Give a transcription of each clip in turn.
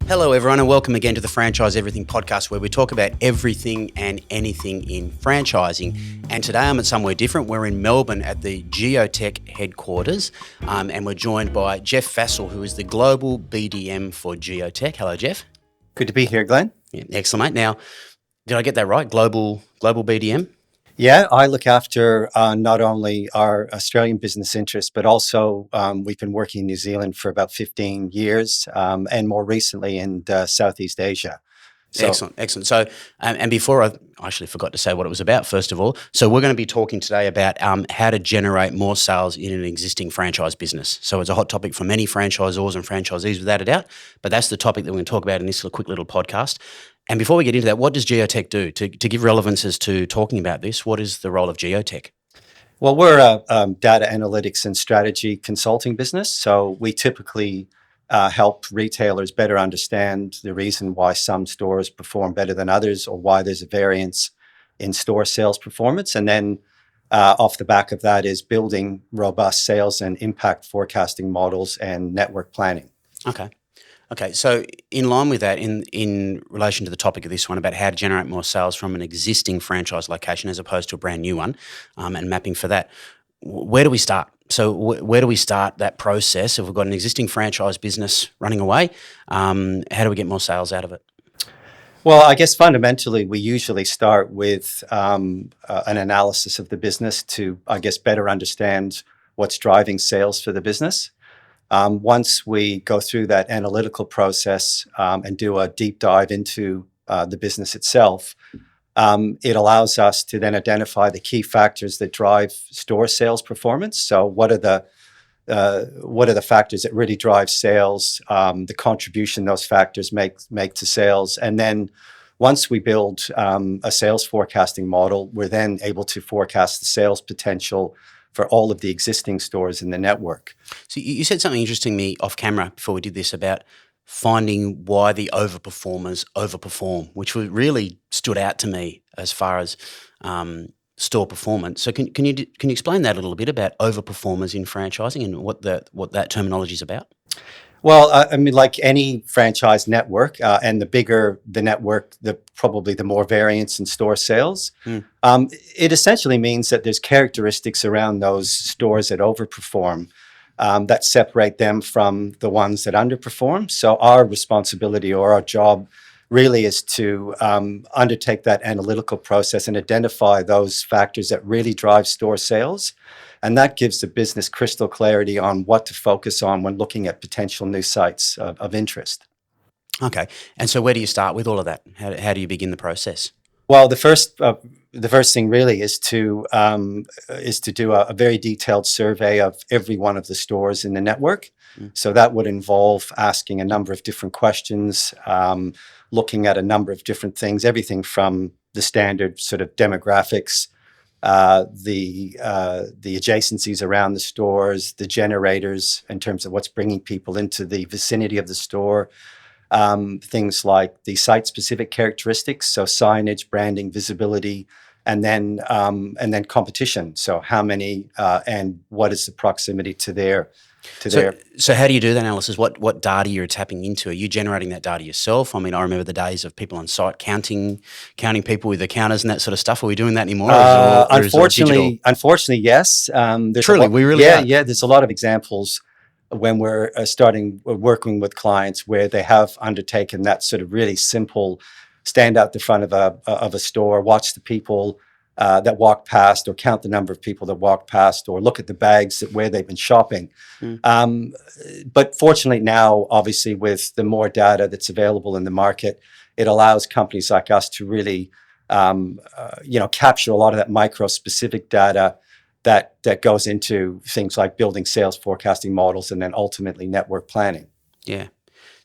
Hello, everyone, and welcome again to the Franchise Everything podcast, where we talk about everything and anything in franchising. And today I'm at somewhere different. We're in Melbourne at the geotech headquarters, and we're joined by Jeff Vassel, who is the global BDM for geotech. Hello, Jeff. Good to be here, Glenn. Yeah, excellent, mate. Now, did I get that right? Global BDM? Yeah, I look after not only our Australian business interests, but also we've been working in New Zealand for about 15 years and more recently in Southeast Asia. So, Excellent. So, and before I actually forgot to say what it was about, first of all. So we're going to be talking today about how to generate more sales in an existing franchise business. So it's a hot topic for many franchisors and franchisees, without a doubt. But that's the topic that we're going to talk about in this quick little podcast. And before we get into that, what does geotech do? To give relevance as to talking about this, what is the role of geotech? well, we're a data analytics and strategy consulting business. So we typically help retailers better understand the reason why some stores perform better than others, or why there's a variance in store sales performance. And then off the back of that is building robust sales and impact forecasting models and network planning. Okay, so in line with that, in relation to the topic of this one about how to generate more sales from an existing franchise location as opposed to a brand new one, and mapping for that, where do we start? So where do we start that process? If we've got an existing franchise business running away, how do we get more sales out of it? Well, I guess fundamentally, we usually start with an analysis of the business to, I guess, better understand what's driving sales for the business. Once we go through that analytical process and do a deep dive into the business itself, it allows us to then identify the key factors that drive store sales performance. So what are the factors that really drive sales, the contribution those factors make to sales. And then once we build a sales forecasting model, we're then able to forecast the sales potential for all of the existing stores in the network. So you said something interesting to me off camera before we did this about finding why the overperformers overperform, which really stood out to me as far as store performance. So can you explain that a little bit about overperformers in franchising and what that terminology is about? Well, I mean, like any franchise network, and the bigger the network, probably the more variance in store sales. It essentially means that there's characteristics around those stores that overperform that separate them from the ones that underperform. So our responsibility, or our job, really is to undertake that analytical process and identify those factors that really drive store sales. And that gives the business crystal clarity on what to focus on when looking at potential new sites of interest. Okay. And so where do you start with all of that? How do you begin the process? Well, the first thing really is to do a very detailed survey of every one of the stores in the network. So that would involve asking a number of different questions, looking at a number of different things, everything from the standard sort of demographics, the adjacencies around the stores, the generators in terms of what's bringing people into the vicinity of the store, things like the site-specific characteristics, so signage, branding, visibility, and then competition. So how many and what is the proximity to their. So how do you do that analysis? What data you're tapping into? Are you generating that data yourself? I mean, I remember the days of people on site counting people with the counters and that sort of stuff. Are we doing that anymore? Unfortunately, yes. Truly, we really are. Yeah. There's a lot of examples when we're working with clients where they have undertaken that sort of really simple stand out the front of a store, watch the people that walk past, or count the number of people that walk past, or look at the bags where they've been shopping. But fortunately now, obviously, with the more data that's available in the market, it allows companies like us to really capture a lot of that micro-specific data that goes into things like building sales forecasting models and then ultimately network planning. Yeah.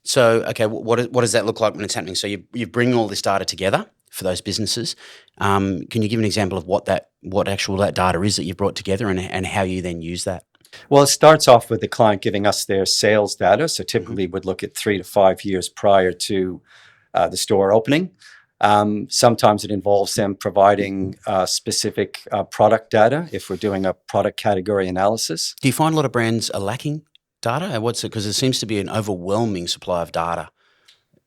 So, okay, what does that look like when it's happening? So you bring all this data together for those businesses. Can you give an example of what that data is that you've brought together and how you then use that? Well, it starts off with the client giving us their sales data. So typically we'd look at 3 to 5 years prior to the store opening. Sometimes it involves them providing specific product data if we're doing a product category analysis. Do you find a lot of brands are lacking data? Because there seems to be an overwhelming supply of data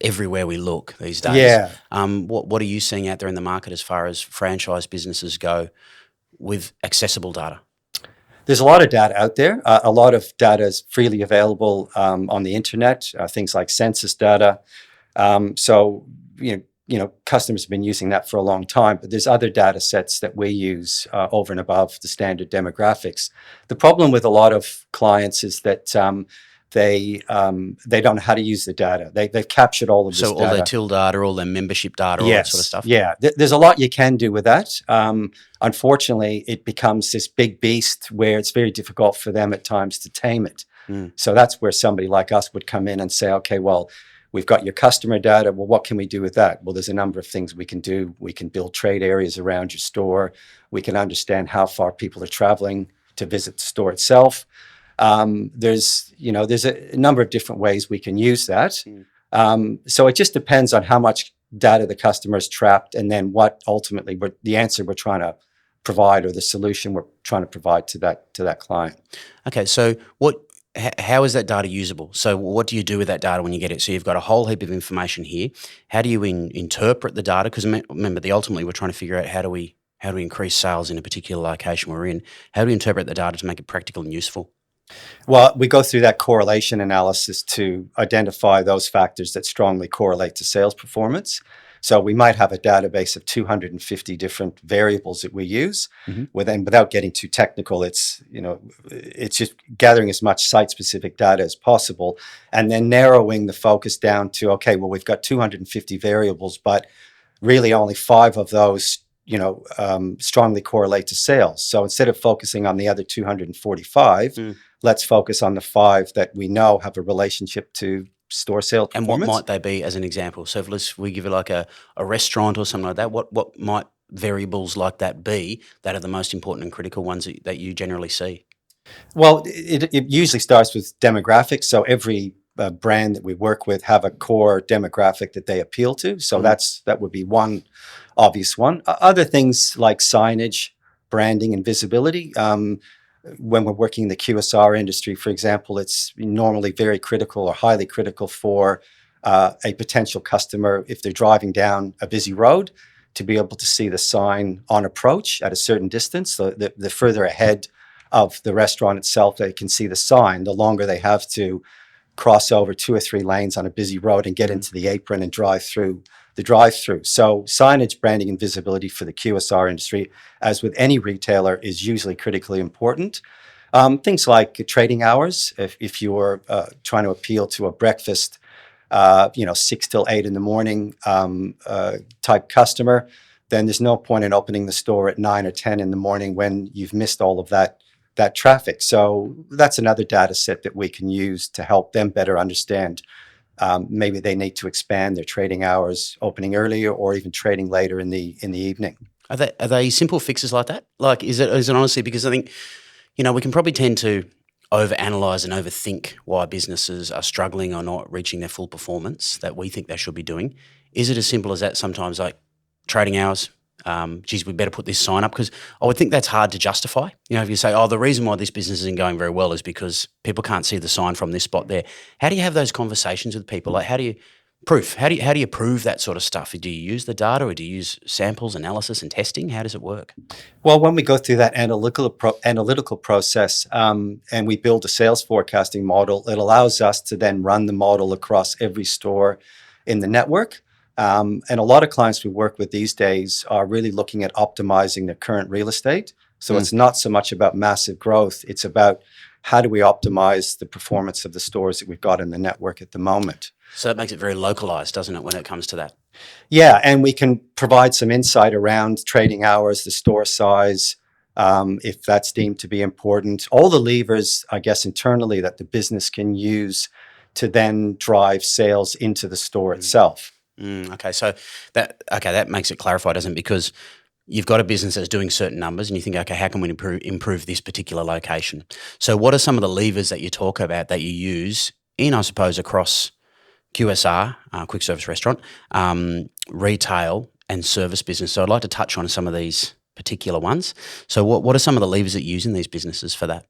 everywhere we look these days. Yeah. What are you seeing out there in the market as far as franchise businesses go with accessible data? There's a lot of data out there. A lot of data is freely available on the internet, things like census data. So, customers have been using that for a long time, but there's other data sets that we use over and above the standard demographics. The problem with a lot of clients is that they don't know how to use the data. They've captured all of this data. So all their till data, all their membership data, all that sort of stuff? Yeah. There's a lot you can do with that. Unfortunately, it becomes this big beast where it's very difficult for them at times to tame it. So that's where somebody like us would come in and say, okay, well, we've got your customer data. Well, what can we do with that? Well, there's a number of things we can do. We can build trade areas around your store. We can understand how far people are traveling to visit the store itself. There's a number of different ways we can use that. So it just depends on how much data the customer is trapped, and then what ultimately the answer we're trying to provide, or the solution we're trying to provide to that client. Okay, so how is that data usable? So what do you do with that data when you get it? So you've got a whole heap of information here. How do you interpret the data? Because remember, ultimately we're trying to figure out how do we increase sales in a particular location we're in. How do we interpret the data to make it practical and useful? Well, we go through that correlation analysis to identify those factors that strongly correlate to sales performance. So we might have a database of 250 different variables that we use. Without getting too technical, it's just gathering as much site-specific data as possible, and then narrowing the focus down to, okay, well, we've got 250 variables, but really only 5 of those strongly correlate to sales. So instead of focusing on the other 245, let's focus on the 5 that we know have a relationship to store sales performance. And what might they be, as an example? So if we give it like a restaurant or something like that, what might variables like that be that are the most important and critical ones that you generally see? Well, it usually starts with demographics. So every brand that we work with have a core demographic that they appeal to. So that would be one obvious one. Other things like signage, branding, and visibility. When we're working in the QSR industry, for example, it's normally very critical or highly critical for a potential customer, if they're driving down a busy road, to be able to see the sign on approach at a certain distance. So the further ahead of the restaurant itself they can see the sign, the longer they have to cross over 2 or 3 lanes on a busy road and get into the apron and drive through the drive-through. So signage, branding, and visibility for the QSR industry, as with any retailer, is usually critically important. Things like trading hours. If you're trying to appeal to a breakfast, 6 till 8 in the morning type customer, then there's no point in opening the store at 9 or 10 in the morning when you've missed all of that traffic. So that's another data set that we can use to help them better understand. Maybe they need to expand their trading hours, opening earlier or even trading later in the evening. Are they simple fixes like that? Like, is it honestly, because I think, we can probably tend to overanalyze and overthink why businesses are struggling or not reaching their full performance that we think they should be doing. Is it as simple as that sometimes, like trading hours? We better put this sign up, because I would think that's hard to justify. If you say, the reason why this business isn't going very well is because people can't see the sign from this spot there. How do you have those conversations with people? Like, how do you prove that sort of stuff? Do you use the data, or do you use samples, analysis, and testing? How does it work? Well, when we go through that analytical process and we build a sales forecasting model, it allows us to then run the model across every store in the network. And a lot of clients we work with these days are really looking at optimizing their current real estate. So it's not so much about massive growth. It's about how do we optimize the performance of the stores that we've got in the network at the moment. So that makes it very localized, doesn't it, when it comes to that? Yeah, and we can provide some insight around trading hours, the store size, if that's deemed to be important. All the levers, I guess, internally that the business can use to then drive sales into the store itself. Okay, so that makes it clarify, doesn't it? Because you've got a business that's doing certain numbers and you think, okay, how can we improve this particular location? So what are some of the levers that you talk about that you use in, I suppose, across QSR, quick service restaurant, retail and service business? So I'd like to touch on some of these particular ones. So what are some of the levers that you use in these businesses for that?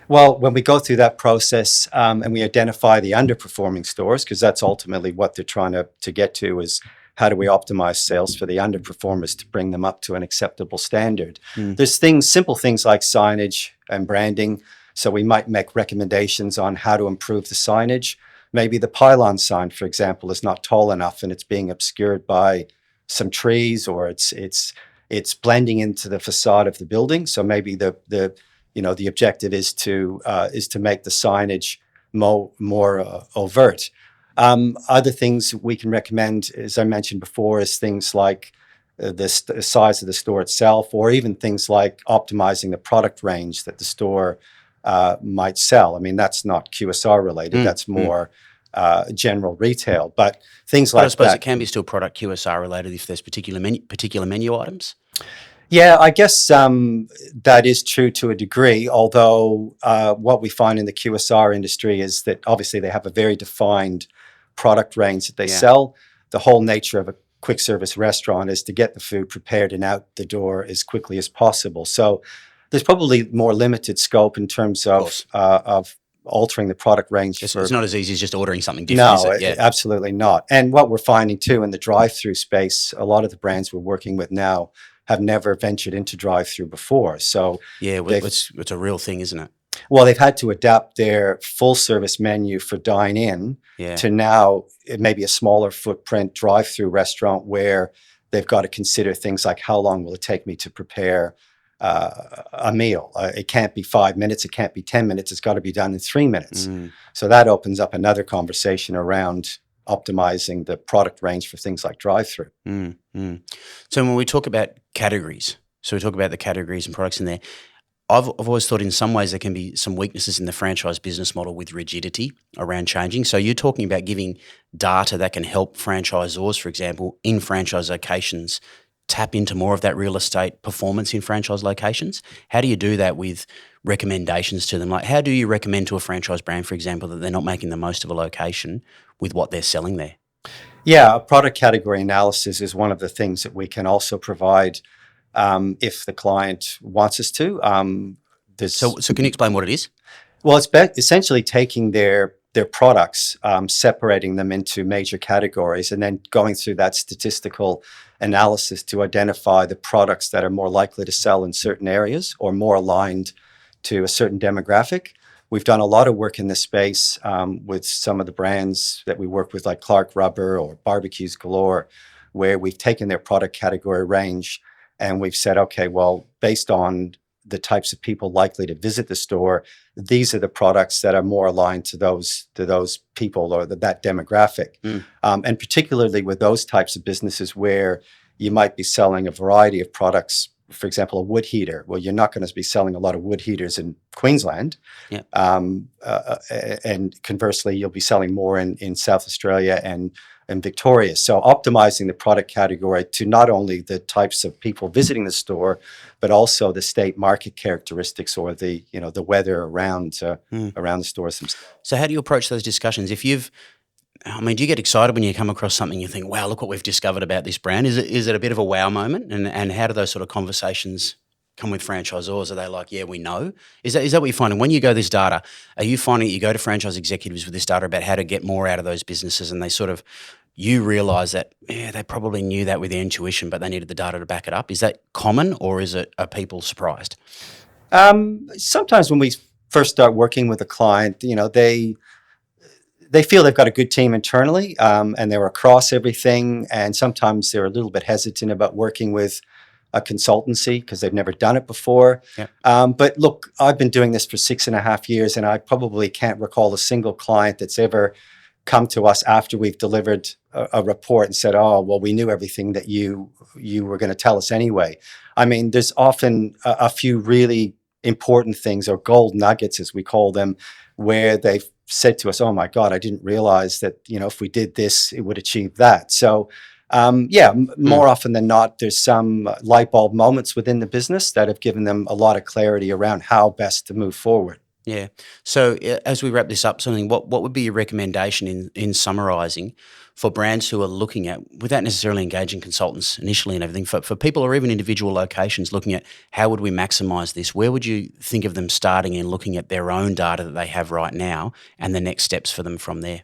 Well, when we go through that process and we identify the underperforming stores, because that's ultimately what they're trying to get to, is how do we optimize sales for the underperformers to bring them up to an acceptable standard? There's simple things like signage and branding. So we might make recommendations on how to improve the signage. Maybe the pylon sign, for example, is not tall enough and it's being obscured by some trees, or it's blending into the facade of the building. So maybe the objective is to make the signage more overt. Other things we can recommend, as I mentioned before, is things like the size of the store itself, or even things like optimizing the product range that the store might sell. I mean, that's not QSR related. That's more general retail. But things like But I suppose that. it can be still product QSR related if there's particular menu items. Yeah, I guess that is true to a degree, although what we find in the QSR industry is that obviously they have a very defined product range that they sell. The whole nature of a quick service restaurant is to get the food prepared and out the door as quickly as possible. So there's probably more limited scope in terms of altering the product range. It's not as easy as just ordering something different, No, is it? Yeah. absolutely not. And what we're finding too in the drive-through space, a lot of the brands we're working with now have never ventured into drive-through before. So yeah, it's a real thing, isn't it? Well, they've had to adapt their full-service menu for dine-in to now maybe a smaller footprint drive-through restaurant where they've got to consider things like how long will it take me to prepare a meal. It can't be 5 minutes. It can't be 10 minutes. It's got to be done in 3 minutes. So that opens up another conversation around optimizing the product range for things like drive-through. So when we talk about categories, so we talk about the categories and products in there, I've always thought in some ways there can be some weaknesses in the franchise business model with rigidity around changing. So you're talking about giving data that can help franchisors, for example, in franchise locations, tap into more of that real estate performance in franchise locations. How do you do that with recommendations to them? Like, how do you recommend to a franchise brand, for example, that they're not making the most of a location with what they're selling there? Yeah, a product category analysis is one of the things that we can also provide if the client wants us to. So can you explain what it is? Well, it's essentially taking their products, separating them into major categories, and then going through that statistical analysis to identify the products that are more likely to sell in certain areas or more aligned to a certain demographic. We've done a lot of work in this space with some of the brands that we work with, like Clark Rubber or Barbecues Galore, where we've taken their product category range and we've said, okay, well, based on the types of people likely to visit the store, these are the products that are more aligned to those people or that demographic. And particularly with those types of businesses where you might be selling a variety of products, for example, a wood heater. Well, you're not going to be selling a lot of wood heaters in Queensland. And conversely, you'll be selling more in South Australia and Victoria. So optimizing the product category to not only the types of people visiting the store, but also the state market characteristics or the weather around the stores themselves. So how do you approach those discussions? Do you get excited when you come across something you think, wow, look what we've discovered about this brand? Is it a bit of a wow moment? And how do those sort of conversations come with franchisors? Are they like, yeah, we know? Is that what you're finding? When you go this data, are you finding that you go to franchise executives with this data about how to get more out of those businesses and you realise that, they probably knew that with their intuition, but they needed the data to back it up? Is that common, or are people surprised? Sometimes when we first start working with a client, they feel they've got a good team internally and they're across everything. And sometimes they're a little bit hesitant about working with a consultancy because they've never done it before. But look, I've been doing this for 6.5 years and I probably can't recall a single client that's ever come to us after we've delivered a report and said, oh, well, we knew everything that you were going to tell us anyway. I mean, there's often a few really important things, or gold nuggets, as we call them, where they've said to us, oh my God, I didn't realize that, if we did this, it would achieve that. So more often than not, there's some light bulb moments within the business that have given them a lot of clarity around how best to move forward. Yeah. So as we wrap this up, what would be your recommendation in summarising for brands who are looking at, without necessarily engaging consultants initially and everything, for people or even individual locations looking at how would we maximise this, where would you think of them starting and looking at their own data that they have right now and the next steps for them from there?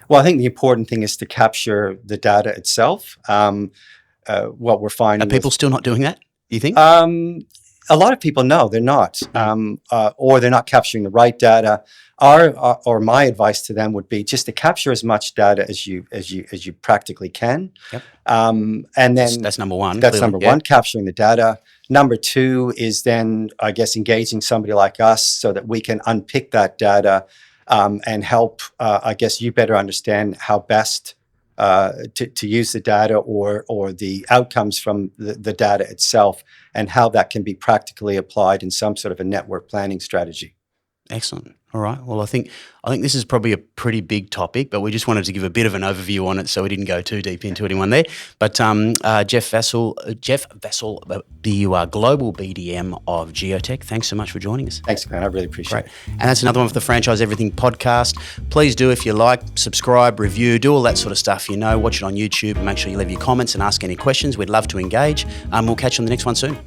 Well, I think the important thing is to capture the data itself. What we're finding Are people still not doing that, you think? A lot of people, no, they're not, or they're not capturing the right data. Or my advice to them would be just to capture as much data as you practically can. Yep. And then that's number one. That's clearly. number one, capturing the data. Number two is then, I guess, engaging somebody like us so that we can unpick that data and help, I guess, you better understand how best to use the data or the outcomes from the data itself and how that can be practically applied in some sort of a network planning strategy. Excellent. All right. Well, I think this is probably a pretty big topic, but we just wanted to give a bit of an overview on it, so we didn't go too deep into anyone there. But Jeff Vassel, the global BDM of Geotech. Thanks so much for joining us. Thanks, Grant. I really appreciate it. And that's another one for the Franchise Everything podcast. Please do, if you like, subscribe, review, do all that sort of stuff. Watch it on YouTube. Make sure you leave your comments and ask any questions. We'd love to engage. We'll catch you on the next one soon.